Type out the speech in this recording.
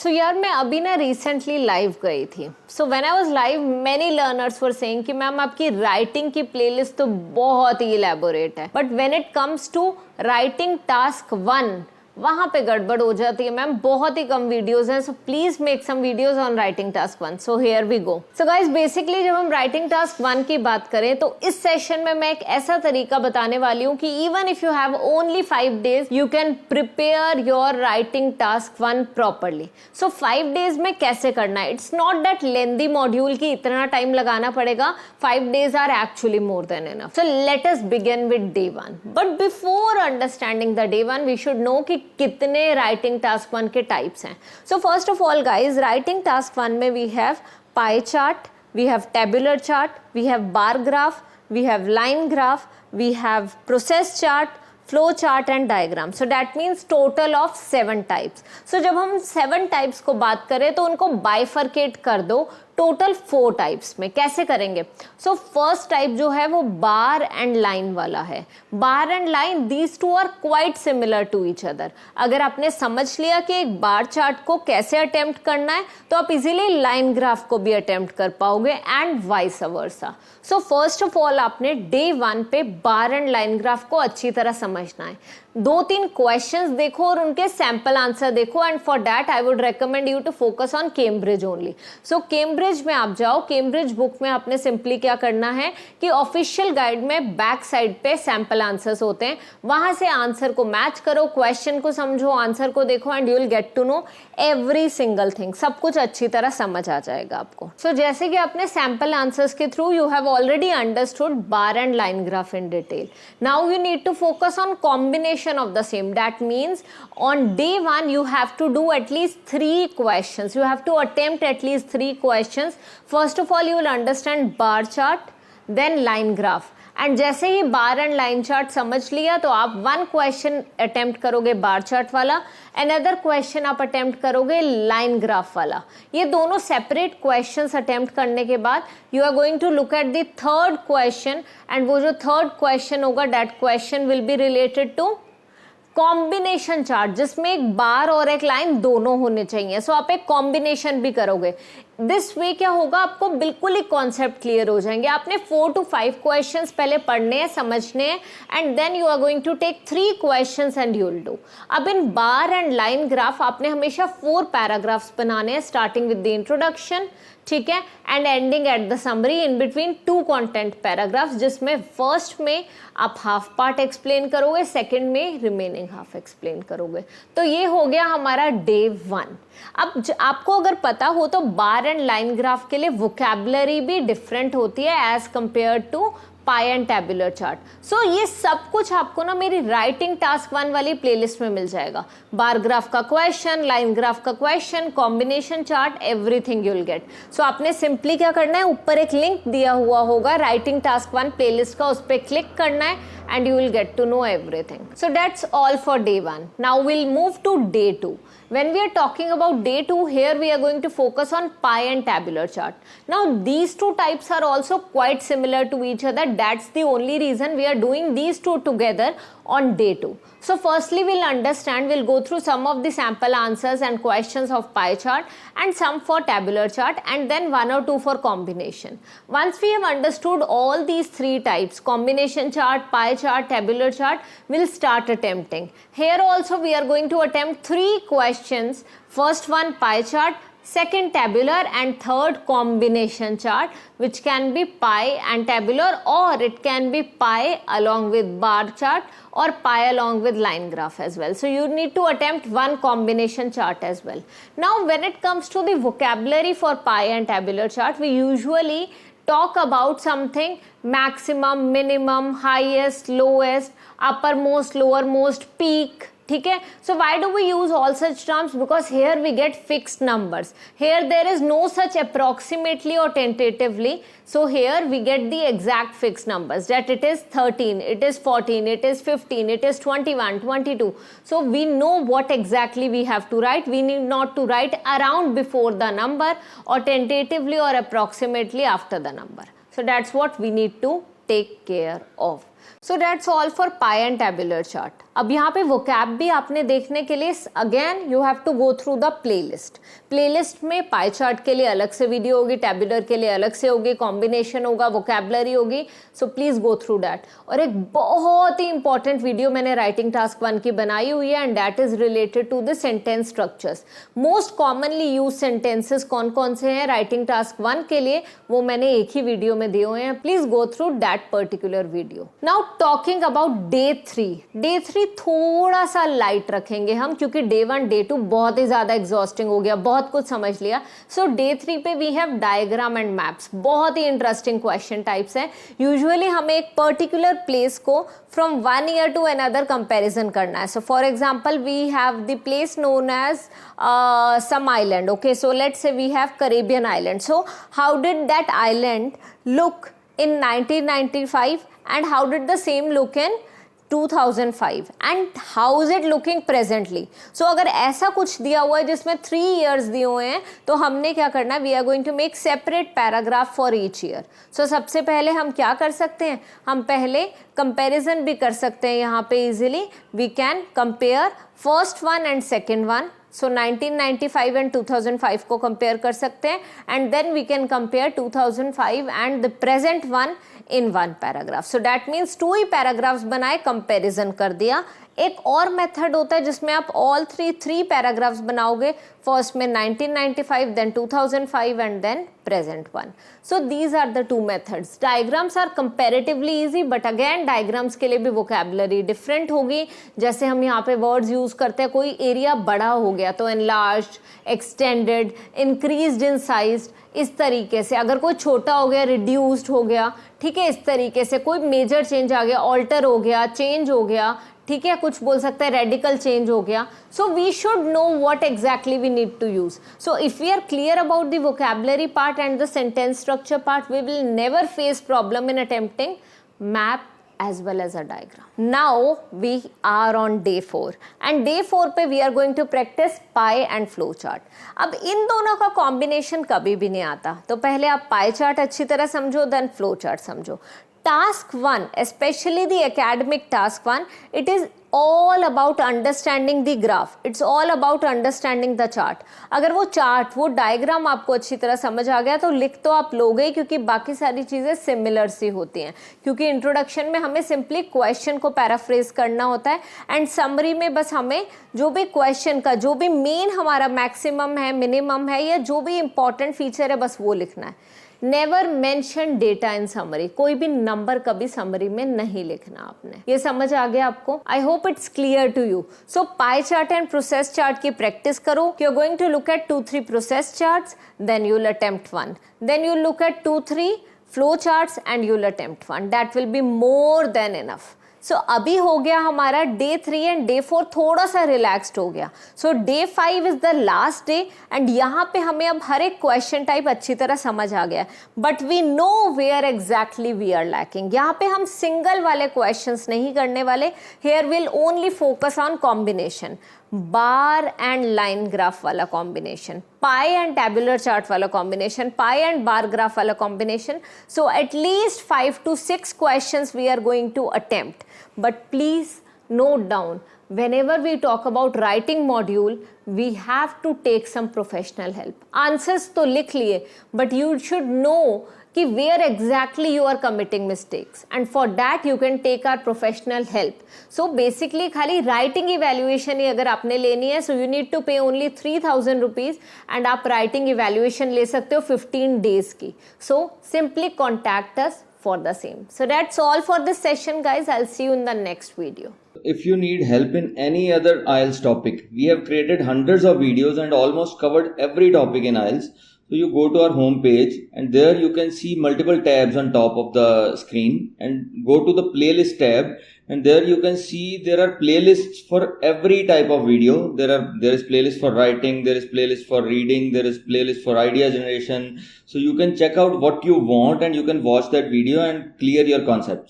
सो यार मैं अभी ना रिसेंटली लाइव गई थी. So when I was live many learners were saying कि मैम आपकी राइटिंग की प्लेलिस्ट तो बहुत ही इलेबोरेट है, but when it comes to writing task 1 वहां पे गड़बड़ हो जाती है मैम. बहुत ही कम वीडियोस हैं, so please make some videos on writing task 1. So here we go. So guys basically जब हम राइटिंग टास्क 1 की बात करें तो इस सेशन में मैं एक ऐसा तरीका बताने वाली हूँ कि even if you have only 5 days you can prepare your writing task 1 properly. So 5 days में कैसे करना है. It's not that lengthy module की इतना टाइम लगाना पड़ेगा. 5 days are actually more than enough. So let us begin with day 1. But before understanding the day 1 we should know कि कितने राइटिंग टास्क 1 के टाइप्स हैं. So first of all guys writing task 1 में we have pie chart, we have tabular chart, we have bar graph, we have line graph, we have process chart, flow chart and diagram. So that means total of 7 types. So जब हम 7 types को बात करें तो उनको bifurcate कर दो total 4 types में. कैसे करेंगे. सो फर्स्ट टाइप जो है वो बार एंड लाइन वाला है. Bar and line these two are quite similar to each other. अगर आपने समझ लिया कि एक बार चार्ट को कैसे अटेम्प्ट करना है तो आप इजीली लाइन ग्राफ को भी अटेम्प्ट कर पाओगे and vice versa. So first of all आपने डे 1 पे बार एंड लाइन ग्राफ को अच्छी तरह समझना है. 2-3 क्वेश्चंस देखो और उनके सैंपल आंसर देखो and for that I would recommend you to focus on Cambridge only. So Cambridge में आप जाओ. कैम्ब्रिज बुक में आपने सिंपली क्या करना है कि ऑफिशियल गाइड में बैक साइड पे सैंपल आंसर्स होते हैं. वहां से आंसर को मैच करो, क्वेश्चन को समझो, आंसर को देखो and you will get to know every single thing. सब कुछ अच्छी तरह समझ आ जाएगा आपको. सो जैसे कि आपने सैंपल आंसर्स के through you have already understood bar and line graph in detail. Now you need to focus on combination of the same. That means on day 1 you have to do at least 3 questions. You have to attempt at least 3 questions. First of all you will understand bar chart, then line graph. And जैसे ही bar and line chart समझ लिया तो आप 1 question attempt करोगे bar chart वाला, another question आप attempt करोगे लाइन ग्राफ वाला. ये दोनों सेपरेट क्वेश्चंस अटेम्प्ट करने के बाद you are going to look at the third question and वो जो थर्ड क्वेश्चन होगा that question will be related to combination chart जिसमें एक बार और एक लाइन दोनों होने चाहिए. सो आप एक कॉम्बिनेशन भी करोगे. दिस वे क्या होगा आपको बिल्कुल ही कॉन्सेप्ट क्लियर हो जाएंगे. आपने 4 to 5 क्वेश्चंस पहले पढ़ने हैं, समझने हैं and then you are going to take 3 questions and you will do. अब इन बार एंड लाइन ग्राफ आपने हमेशा 4 पैराग्राफ्स बनाने हैं स्टार्टिंग विद द इंट्रोडक्शन, ठीक है, and ending at the summary in between 2 content paragraphs जिसमें फर्स्ट में आप हाफ पार्ट एक्सप्लेन करोगे, सेकंड में रिमेनिंग हाफ एक्सप्लेन करोगे. तो ये हो गया हमारा डे 1. अब आपको अगर पता हो तो बार एंड लाइन ग्राफ के लिए वोकैबुलरी भी डिफरेंट होती है as compared to pie and tabular chart. So ये सब कुछ आपको ना मेरी राइटिंग टास्क 1 वाली प्लेलिस्ट में मिल जाएगा. बार ग्राफ का क्वेश्चन, लाइन ग्राफ का question, combination chart, everything you will get. So आपने सिंपली क्या करना है, ऊपर एक लिंक दिया हुआ होगा राइटिंग टास्क 1 प्लेलिस्ट का, उस पर क्लिक करना है and you will get to know everything. So that's all for day 1. Now we'll move to day 2. When we are talking about day 2, here we are going to focus on pie and tabular chart. Now these 2 types are also quite similar to each other. That's the only reason we are doing these 2 together on day 2. So firstly we'll go through some of the sample answers and questions of pie chart and some for tabular chart and then 1 or 2 for combination. Once we have understood all these 3 types, combination chart, pie chart, tabular chart, we'll start attempting. Here also we are going to attempt 3 questions. First one pie chart, second tabular and third combination chart which can be pie and tabular or it can be pie along with bar chart or pie along with line graph as well. So you need to attempt 1 combination chart as well. Now when it comes to the vocabulary for pie and tabular chart, we usually talk about something maximum, minimum, highest, lowest, uppermost, lowermost, peak, ठीक है. So why do we use all such terms? Because here we get fixed numbers. Here there is no such approximately or tentatively. So here we get the exact fixed numbers that it is 13, it is 14, it is 15, it is 21, 22. So we know what exactly we have to write. We need not to write around before the number or tentatively or approximately after the number. So that's what we need to take care of. So that's all for pie and tabular chart. अब यहाँ पे vocab भी आपने देखने के लिए again you have to go through the playlist. Playlist में pie chart के लिए अलग से वीडियो होगी, टेबुलर के लिए अलग से होगी, कॉम्बिनेशन होगा, वोकैबुलरी होगी. So please go through that. और एक बहुत ही इंपॉर्टेंट वीडियो मैंने राइटिंग टास्क 1 की बनाई हुई है and that is related to the sentence structures. Most commonly use sentences कौन कौन से हैं राइटिंग टास्क 1 के लिए, वो मैंने एक ही वीडियो में दिए हुए हैं. Please go through that particular video. Now talking about day 3. Day 3 थोड़ा सा लाइट रखेंगे हम, क्योंकि डे 1 डे 2 बहुत ही ज्यादा एग्जॉस्टिंग हो गया, बहुत कुछ समझ लिया. सो डे 3 पे we have diagram and maps. बहुत ही इंटरेस्टिंग क्वेश्चन टाइप्स हैं. यूजुअली हमें एक पर्टिकुलर प्लेस को from one year to another comparison करना है. So for example we have the place known as some island. Okay, so let's say we have Caribbean island. So how did that island look in 1995 and how did the same look in 2005 and how is it looking presently. So अगर ऐसा कुछ दिया हुआ है जिसमें 3 years दिए हुए हैं, तो हमने क्या करना है, we are going to make separate paragraph for each year. So सबसे पहले हम क्या कर सकते हैं, हम पहले comparison भी कर सकते हैं. यहाँ पे easily we can compare first one and second one. So 1995 and 2005 को compare कर सकते हैं and then we can compare 2005 and the present one in one paragraph. So that means 2 he paragraphs बनाए, comparison कर दिया. एक और मेथड होता है जिसमें आप ऑल थ्री पैराग्राफ्स बनाओगे. फर्स्ट में 1995, then 2005 and then present one. So these are the 2 methods. Diagrams are comparatively easy, but again diagrams के लिए भी वोकैबुलरी डिफरेंट होगी. जैसे हम यहाँ पे वर्ड्स यूज करते हैं, कोई एरिया बड़ा हो गया तो enlarged, extended, increased in size, इस तरीके से. अगर कोई छोटा हो गया, रिड्यूस्ड हो गया, ठीक है, इस तरीके से. कोई मेजर चेंज आ गया, ऑल्टर हो गया, चेंज हो गया, ठीक है, कुछ बोल सकते हैं रेडिकल चेंज हो गया. So we should know what exactly we need to use. So if we are clear about the vocabulary part and the sentence structure part, we will never face problem in attempting map as well as a diagram. Now we are on day 4 and day 4 पे we are going to practice pie and flow chart. अब इन दोनों का combination कभी भी नहीं आता, तो पहले आप pie chart अच्छी तरह समझो, then flow chart समझो. Task 1, especially the academic task 1, it is all about understanding the graph. It's all about understanding the chart. अगर वो चार्ट, वो डायग्राम आपको अच्छी तरह समझ आ गया तो लिख तो आप लोगे ही, क्योंकि बाकी सारी चीज़ें सिमिलर सी होती हैं. क्योंकि इंट्रोडक्शन में हमें सिंपली क्वेश्चन को पैराफ्रेज करना होता है एंड समरी में बस हमें जो भी क्वेश्चन का जो भी मेन हमारा मैक्सिमम है, मिनिमम है, या जो भी इंपॉर्टेंट फीचर है, बस वो लिखना है. नेवर मेंशन डेटा इन समरी. कोई भी नंबर कभी समरी में नहीं लिखना आपने. ये समझ आ गया आपको? I hope it's clear to you. So pie chart and process chart की प्रैक्टिस करो. You are going to look at 2-3 process charts, then you will attempt 1, then you look at 2-3 flow charts and you will attempt 1. That will be more than enough. So अभी हो गया हमारा day 3 and day 4 थोड़ा सा relaxed हो गया. So day 5 is the last day and यहाँ पे हमें अब हर एक क्वेश्चन टाइप अच्छी तरह समझ आ गया. But we know where exactly we are lacking. यहाँ पे हम सिंगल वाले क्वेश्चंस नहीं करने वाले. Here will only focus on combination. Bar and line graph वाला combination, pie and tabular chart वाला combination, pie and bar graph वाला combination. So at least 5 to 6 questions we are going to attempt. But please note down, whenever we talk about writing module, we have to take some professional help. Answers तो लिख लिए, but you should know कि where exactly you are committing mistakes, and for that you can take our professional help. So basically खाली writing evaluation ही अगर आपने लेनी है, so you need to pay only 3,000 rupees and आप writing evaluation ले सकते हो 15 days की. So simply contact us for the same. So that's all for this session, guys. I'll see you in the next video. If you need help in any other IELTS topic, we have created hundreds of videos and almost covered every topic in IELTS. So you go to our home page and there you can see multiple tabs on top of the screen, and go to the playlist tab, and there you can see there are playlists for every type of video. There is playlist for writing, there is playlist for reading, there is playlist for idea generation. So you can check out what you want and you can watch that video and clear your concepts.